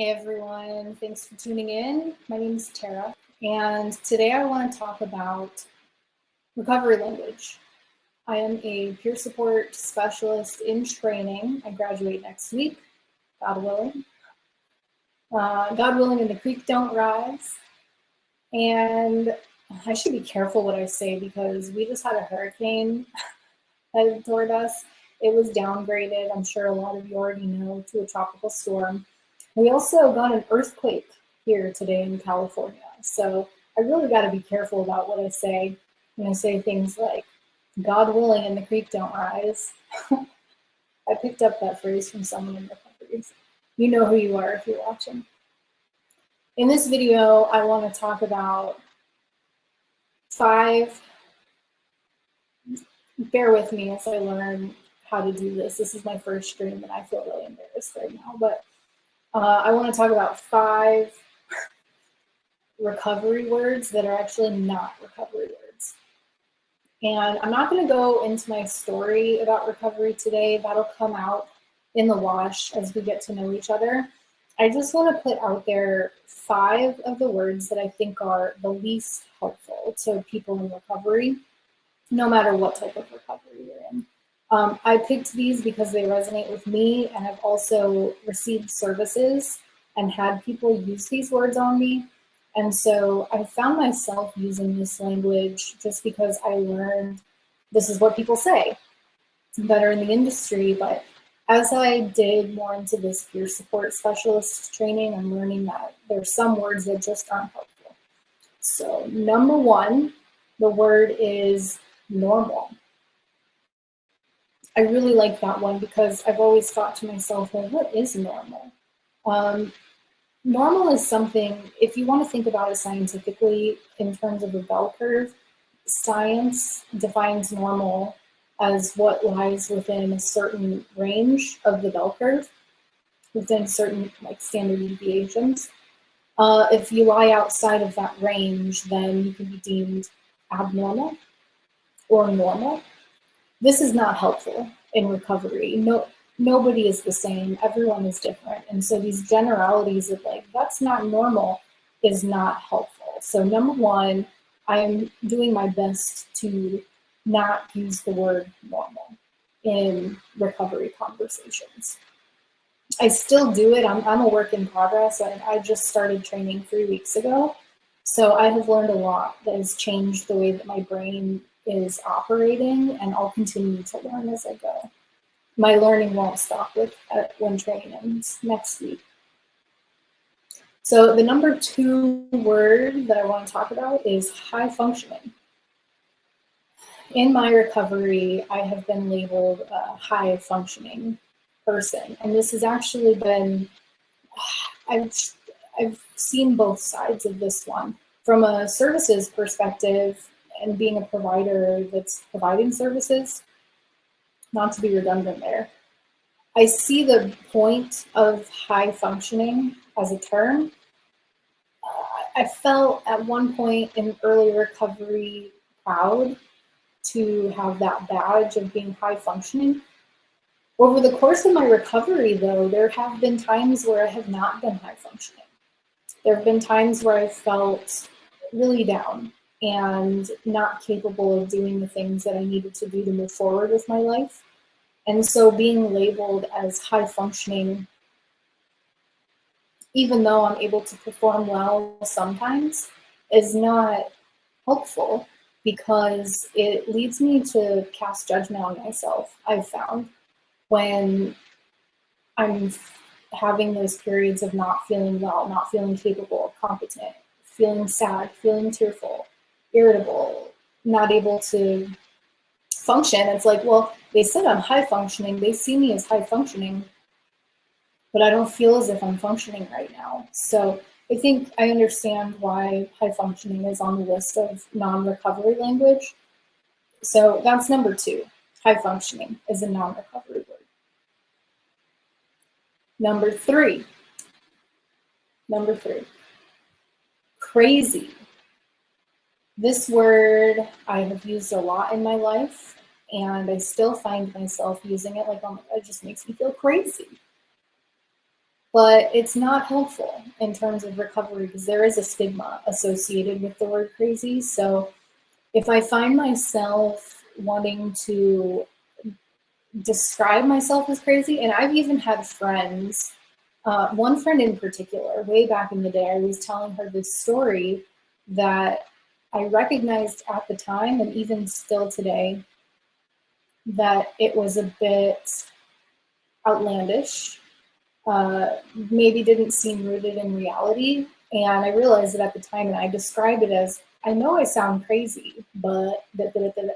Hey everyone, thanks for tuning in. My name is Tara, and today I want to talk about recovery language. I am a peer support specialist in training. I graduate next week, God willing. God willing, and the creek don't rise. And I should be careful what I say because we just had a hurricane headed toward us. It was downgraded, I'm sure a lot of you already know, to a tropical storm. We also got an earthquake here today in California. So I really got to be careful about what I say when I say things like, God willing and the creek don't rise. I picked up that phrase from someone in recovery. You know who you are if you're watching. In this video, I want to talk about 5, bear with me as I learn how to do this. This is my first stream and I feel really embarrassed right now, but I want to talk about 5 recovery words that are actually not recovery words. And I'm not going to go into my story about recovery today. That'll come out in the wash as we get to know each other. I just want to put out there 5 of the words that I think are the least helpful to people in recovery, no matter what type of recovery you're in. I picked these because they resonate with me, and I've also received services and had people use these words on me. And so I found myself using this language just because I learned this is what people say. It's better in the industry, but as I dig more into this peer support specialist training, I'm learning that there's some words that just aren't helpful. So number 1, the word is normal. I really like that one because I've always thought to myself, well, what is normal? Normal is something, if you want to think about it scientifically in terms of a bell curve, science defines normal as what lies within a certain range of the bell curve, within certain standard deviations. If you lie outside of that range, then you can be deemed abnormal or normal. This is not helpful in recovery. Nobody is the same. Everyone is different. And so these generalities of that's not normal is not helpful. So number 1, I'm doing my best to not use the word normal in recovery conversations. I still do it. I'm a work in progress. I just started training 3 weeks ago. So I have learned a lot that has changed the way that my brain is operating, and I'll continue to learn as I go. My learning won't stop when training ends next week. So the number 2 word that I want to talk about is high functioning. In my recovery, I have been labeled a high functioning person, and this has actually been, I've seen both sides of this one. From a services perspective and being a provider that's providing services, not to be redundant there, I see the point of high functioning as a term. I felt at one point in early recovery proud to have that badge of being high functioning. Over the course of my recovery, though, there have been times where I have not been high functioning. There have been times where I felt really down and not capable of doing the things that I needed to do to move forward with my life. And so being labeled as high functioning, even though I'm able to perform well sometimes, is not helpful because it leads me to cast judgment on myself, I've found, when I'm having those periods of not feeling well, not feeling capable, competent, feeling sad, feeling tearful, irritable, not able to function. It's like, well, they said I'm high functioning, they see me as high functioning, but I don't feel as if I'm functioning right now. So I think I understand why high functioning is on the list of non-recovery language. So that's number 2. High functioning is a non-recovery word. Number 3. Crazy. This word I have used a lot in my life, and I still find myself using it like, oh my God, it just makes me feel crazy. But it's not helpful in terms of recovery because there is a stigma associated with the word crazy. So if I find myself wanting to describe myself as crazy, and I've even had friends, one friend in particular, way back in the day, I was telling her this story that I recognized at the time, and even still today, that it was a bit outlandish, maybe didn't seem rooted in reality. And I realized that at the time, and I described it as, I know I sound crazy, but da, da, da, da.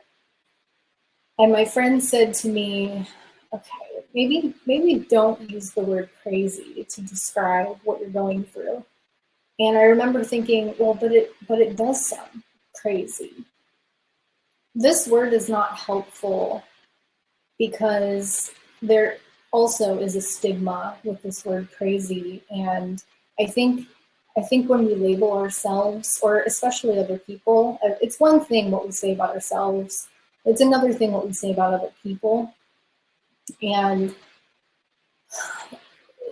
And my friend said to me, okay, maybe don't use the word crazy to describe what you're going through. And I remember thinking, well, but it does sound crazy. This word is not helpful because there also is a stigma with this word crazy. And I think when we label ourselves, or especially other people, it's one thing what we say about ourselves, it's another thing what we say about other people. And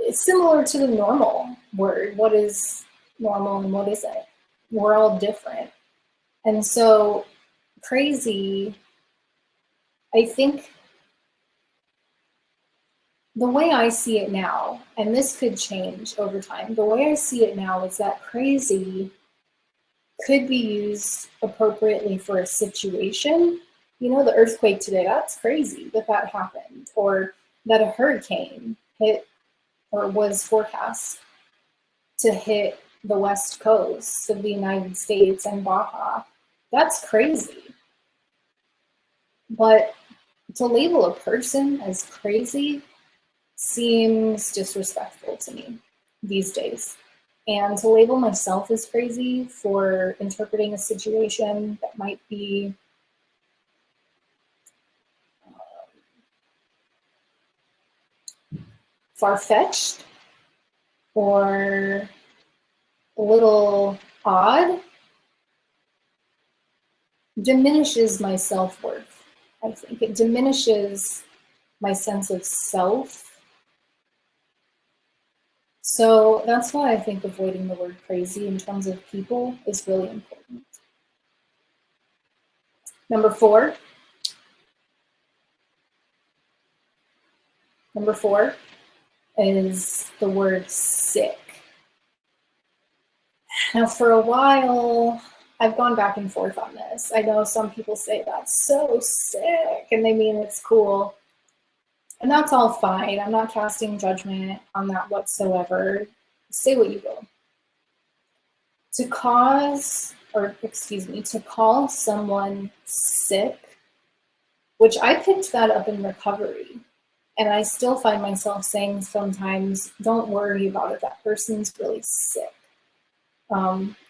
it's similar to the normal word. What is normal and what isn't? We're all different. And so crazy, I think the way I see it now, and this could change over time, the way I see it now is that crazy could be used appropriately for a situation. You know, the earthquake today, that's crazy that happened, or that a hurricane hit or was forecast to hit the west coast of the United States and Baja. That's crazy. But to label a person as crazy seems disrespectful to me these days. And to label myself as crazy for interpreting a situation that might be far-fetched or a little odd diminishes my self-worth. I think it diminishes my sense of self. So that's why I think avoiding the word crazy in terms of people is really important. Number four is the word sick. Now, for a while, I've gone back and forth on this. I know some people say that's so sick, and they mean it's cool. And that's all fine. I'm not casting judgment on that whatsoever. Say what you will. To call someone sick, which I picked that up in recovery, and I still find myself saying sometimes, don't worry about it, that person's really sick.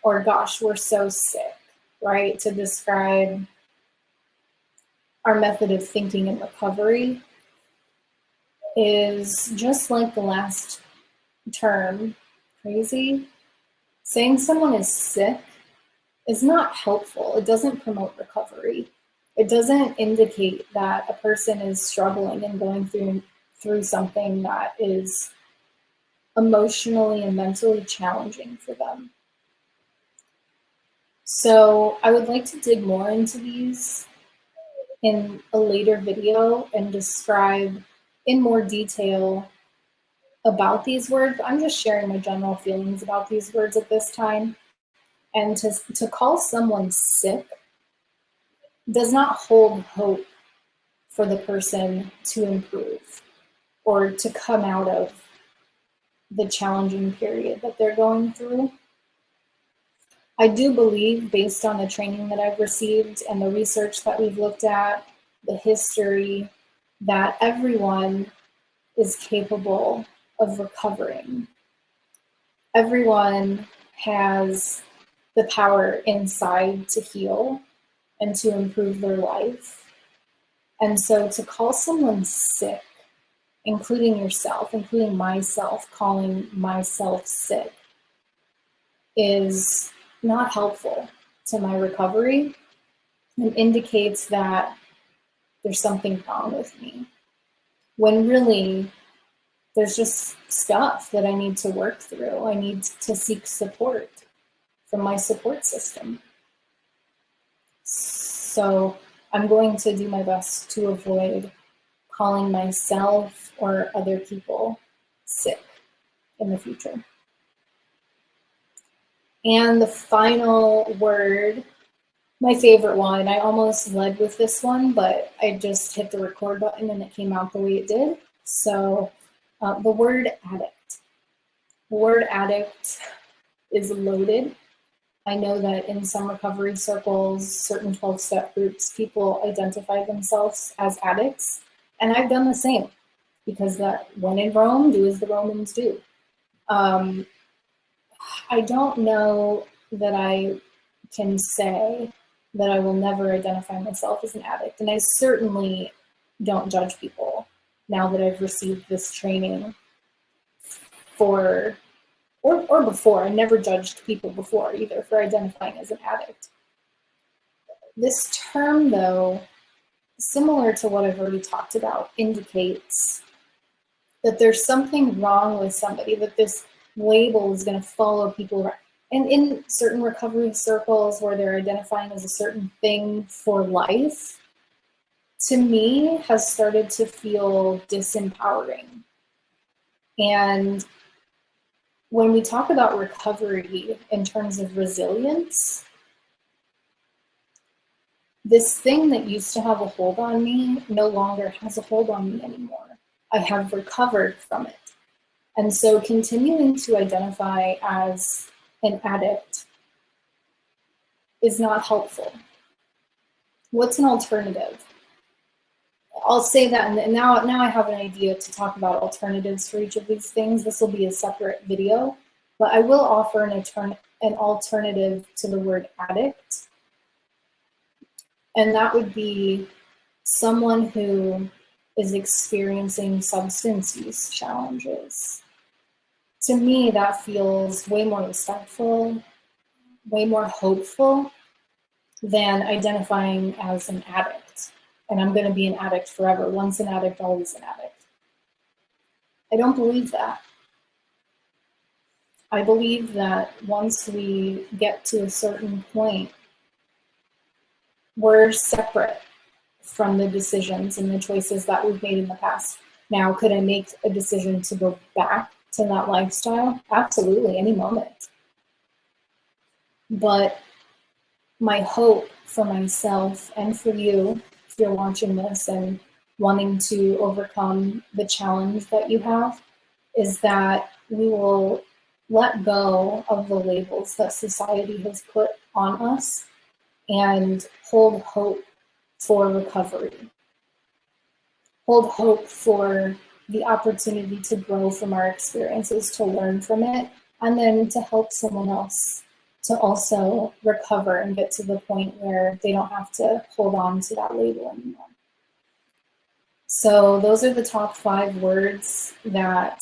Or gosh, we're so sick, right? To describe our method of thinking in recovery is just like the last term, crazy. Saying someone is sick is not helpful. It doesn't promote recovery. It doesn't indicate that a person is struggling and going through something that is emotionally and mentally challenging for them. So I would like to dig more into these in a later video and describe in more detail about these words. I'm just sharing my general feelings about these words at this time. And to call someone sick does not hold hope for the person to improve or to come out of the challenging period that they're going through. I do believe, based on the training that I've received and the research that we've looked at, the history, that everyone is capable of recovering. Everyone has the power inside to heal and to improve their life. And so to call someone sick, including yourself, including myself, calling myself sick, is not helpful to my recovery and indicates that there's something wrong with me. When really, there's just stuff that I need to work through. I need to seek support from my support system. So I'm going to do my best to avoid calling myself or other people sick in the future. And the final word, my favorite one, I almost led with this one, but I just hit the record button and it came out the way it did. So the word addict. The word addict is loaded. I know that in some recovery circles, certain 12-step groups, people identify themselves as addicts. And I've done the same, because that when in Rome, do as the Romans do. I don't know that I can say that I will never identify myself as an addict. And I certainly don't judge people now that I've received this training or before. I never judged people before either for identifying as an addict. This term, though, similar to what I've already talked about, indicates that there's something wrong with somebody, that this label is going to follow people around. And in certain recovery circles where they're identifying as a certain thing for life, to me, has started to feel disempowering. And when we talk about recovery in terms of resilience, this thing that used to have a hold on me no longer has a hold on me anymore. I have recovered from it. And so continuing to identify as an addict is not helpful. What's an alternative? I'll say that, and now I have an idea to talk about alternatives for each of these things. This will be a separate video, but I will offer an alternative to the word addict. And that would be someone who is experiencing substance use challenges. To me, that feels way more respectful, way more hopeful than identifying as an addict. And I'm going to be an addict forever. Once an addict, always an addict. I don't believe that. I believe that once we get to a certain point, we're separate from the decisions and the choices that we've made in the past. Now, could I make a decision to go back to that lifestyle? Absolutely, any moment. But my hope for myself and for you, if you're watching this and wanting to overcome the challenge that you have, is that we will let go of the labels that society has put on us and hold hope for recovery. Hold hope for the opportunity to grow from our experiences, to learn from it, and then to help someone else to also recover and get to the point where they don't have to hold on to that label anymore. So those are the top 5 words that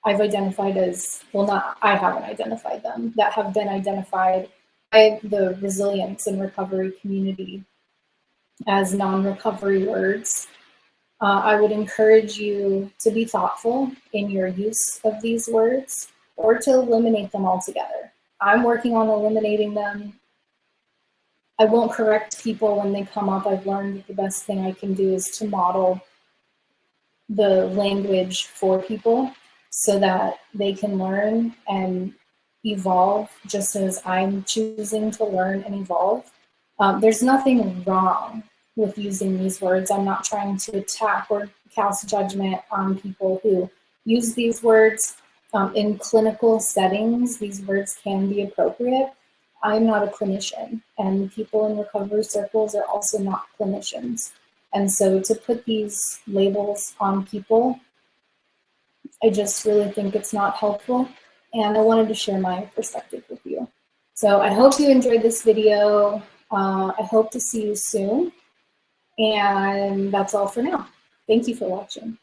I've identified as, well, not I haven't identified them, that have been identified by the resilience and recovery community as non-recovery words. I would encourage you to be thoughtful in your use of these words or to eliminate them altogether. I'm working on eliminating them. I won't correct people when they come up. I've learned that the best thing I can do is to model the language for people so that they can learn and evolve just as I'm choosing to learn and evolve. There's nothing wrong with using these words. I'm not trying to attack or cast judgment on people who use these words. In clinical settings, these words can be appropriate. I'm not a clinician, and people in recovery circles are also not clinicians. And so to put these labels on people, I just really think it's not helpful. And I wanted to share my perspective with you. So I hope you enjoyed this video. I hope to see you soon. And that's all for now. Thank you for watching.